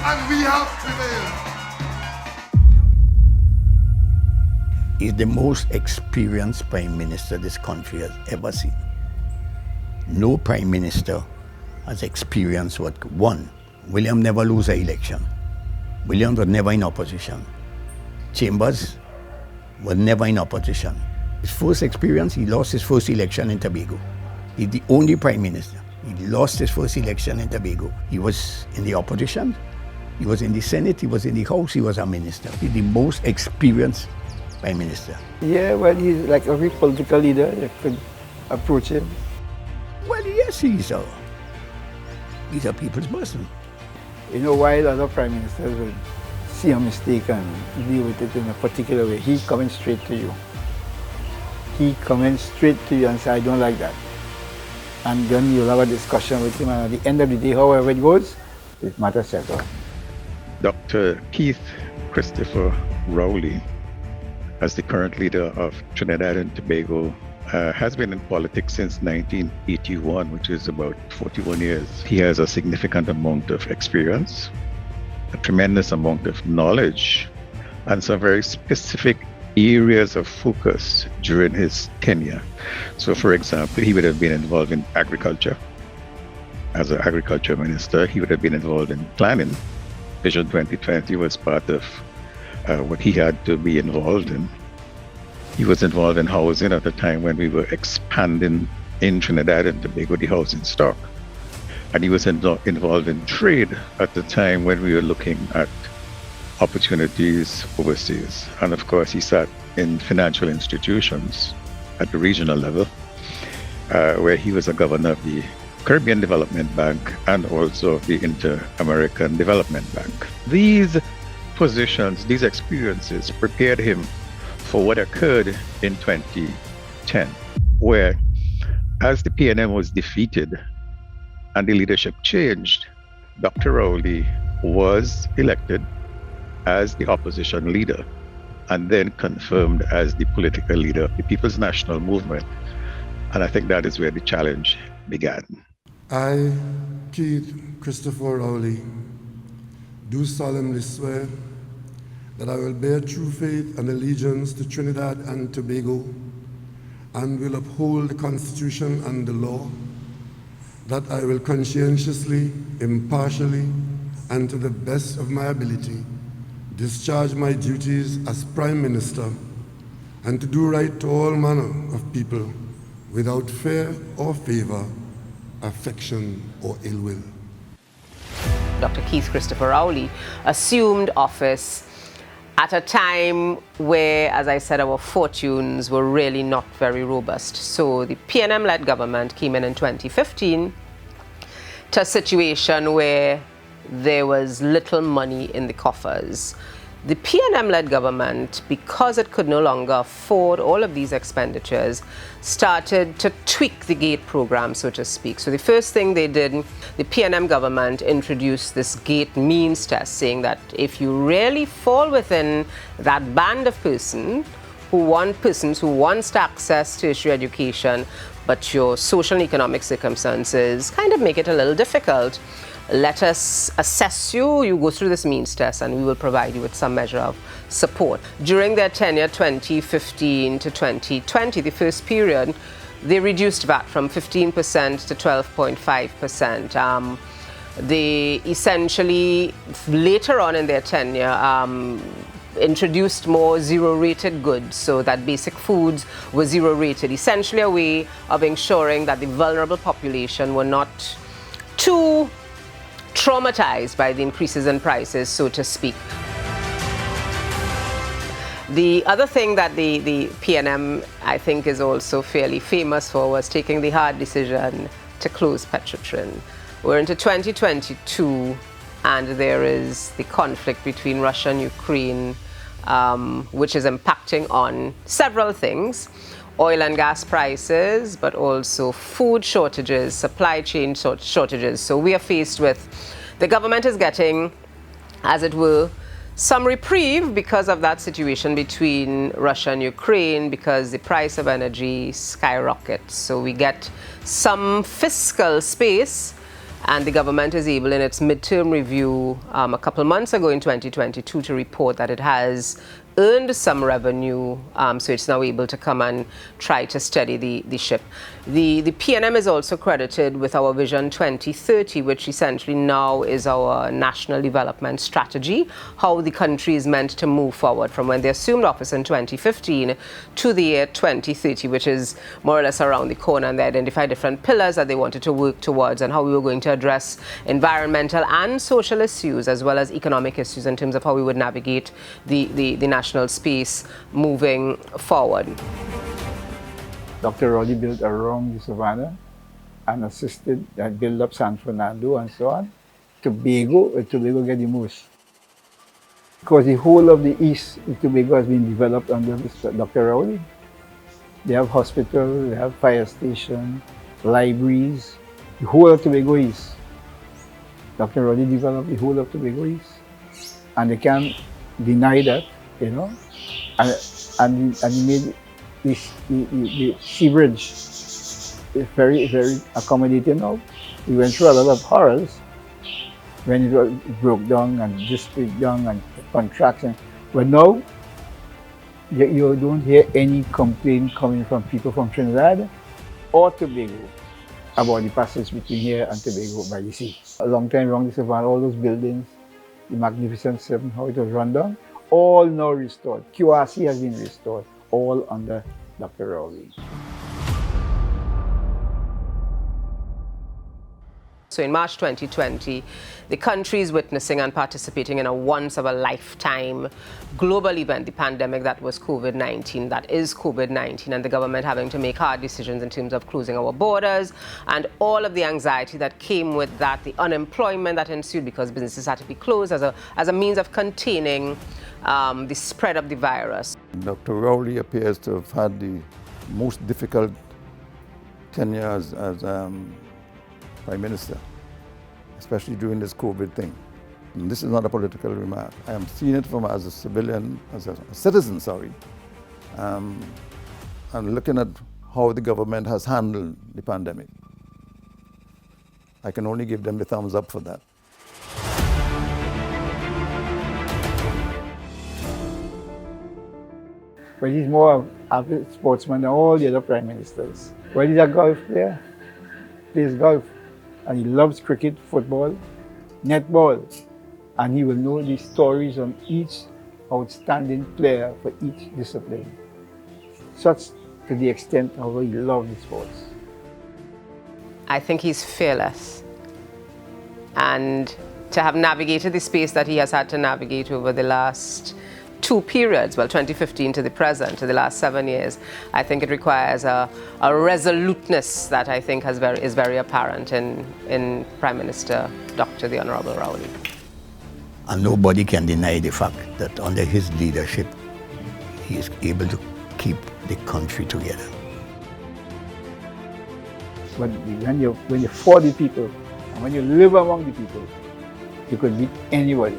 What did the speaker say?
and we have prevailed. He's the most experienced prime minister this country has ever seen. No prime minister has experienced what one. William never lose an election. William was never in opposition. Chambers was never in opposition. His first experience, he lost his first election in Tobago. He's the only prime minister. He lost his first election in Tobago. He was in the opposition, he was in the Senate, he was in the House, he was a minister. He's the most experienced prime minister. Yeah, well, he's like every political leader. You could approach him. Well, yes, he's a people's person. You know, while other prime ministers would see a mistake and deal with it in a particular way, he's coming straight to you. He coming straight to you and say, I don't like that. And then you'll have a discussion with him, and at the end of the day, however it goes, it matters settled. Dr. Keith Christopher Rowley, as the current leader of Trinidad and Tobago, has been in politics since 1981, which is about 41 years. He has a significant amount of experience, a tremendous amount of knowledge, and some very specific areas of focus during his tenure. So, for example, he would have been involved in agriculture. As an agriculture minister, he would have been involved in planning. Vision 2020 was part of what he had to be involved in. He was involved in housing at the time when we were expanding in Trinidad and Tobago the housing stock. And he was involved in trade at the time when we were looking at opportunities overseas. And of course, he sat in financial institutions at the regional level, where he was a governor of the Caribbean Development Bank and also the Inter-American Development Bank. These positions, these experiences prepared him for what occurred in 2010, where as the PNM was defeated and the leadership changed, Dr. Rowley was elected as the opposition leader and then confirmed as the political leader of the People's National Movement. And I think that is where the challenge began. I, Keith Christopher Rowley, do solemnly swear that I will bear true faith and allegiance to Trinidad and Tobago and will uphold the Constitution and the law, that I will conscientiously, impartially, and to the best of my ability discharge my duties as Prime Minister and to do right to all manner of people without fear or favor, affection or ill will. Dr. Keith Christopher Rowley assumed office at a time where, as I said, our fortunes were really not very robust. So the PNM-led government came in 2015 to a situation where there was little money in the coffers. The PNM-led government, because it could no longer afford all of these expenditures, started to tweak the GATE program, so to speak. So the first thing they did, the PNM government introduced this GATE means test, saying that if you really fall within that band of persons who want access to tertiary education, but your social and economic circumstances kind of make it a little difficult, let us assess you. You go through this means test and we will provide you with some measure of support. During their tenure, 2015 to 2020, the first period, they reduced VAT from 15% to 12.5%. They essentially, later on in their tenure, introduced more zero-rated goods, so that basic foods were zero-rated, essentially a way of ensuring that the vulnerable population were not too traumatized by the increases in prices, so to speak. The other thing that the PNM, I think, is also fairly famous for was taking the hard decision to close Petrotrin. We're into 2022, and there is the conflict between Russia and Ukraine, which is impacting on several things. Oil and gas prices, but also food shortages, supply chain shortages. So we are faced with, the government is getting, as it were, some reprieve because of that situation between Russia and Ukraine, because the price of energy skyrockets. So we get some fiscal space, And the government is able, in its midterm review a couple months ago in 2022, to report that it has earned some revenue, so it's now able to come and try to steady the ship. The PNM is also credited with our Vision 2030, which essentially now is our national development strategy, how the country is meant to move forward from when they assumed office in 2015 to the year 2030, which is more or less around the corner, and they identified different pillars that they wanted to work towards and how we were going to address environmental and social issues as well as economic issues in terms of how we would navigate the national space moving forward. Dr. Rowley built around the savannah and assisted and build up San Fernando and so on. Tobago get the most. Because the whole of the east of Tobago has been developed under Dr. Rowley. They have hospitals, they have fire station, libraries, the whole of Tobago East. Dr. Rowley developed the whole of Tobago East. And they can't deny that, you know. And he made the sea bridge very, very accommodating now. We went through a lot of horrors when it broke down and just broke down and contraction. But now, you don't hear any complaint coming from people from Trinidad or Tobago about the passage between here and Tobago by the sea. A long time around the savannah, all those buildings, the Magnificent Seven, how it was run down, all now restored. QRC has been restored, all under Dr. Rowley. So in March 2020, the country is witnessing and participating in a once-of-a-lifetime global event, the pandemic that was COVID-19, that is COVID-19, and the government having to make hard decisions in terms of closing our borders and all of the anxiety that came with that, the unemployment that ensued because businesses had to be closed as a means of containing the spread of the virus. Dr. Rowley appears to have had the most difficult tenure as Prime Minister, especially during this COVID thing. And this is not a political remark. I am seeing it from as a civilian, as a citizen, sorry. I'm looking at how the government has handled the pandemic. I can only give them the thumbs up for that. But he's more of a sportsman than all the other prime ministers. Well, he's a golf player, plays golf, and he loves cricket, football, netball, and he will know the stories on each outstanding player for each discipline, such to the extent of how he loves the sports. I think he's fearless, and to have navigated the space that he has had to navigate over the last two periods, well, 2015 to the present, to the last 7 years, I think it requires a resoluteness that I think is very apparent in Prime Minister Dr. the Honorable Rowley. And nobody can deny the fact that under his leadership, he is able to keep the country together. But when you're for the people, and when you live among the people, you could beat anybody.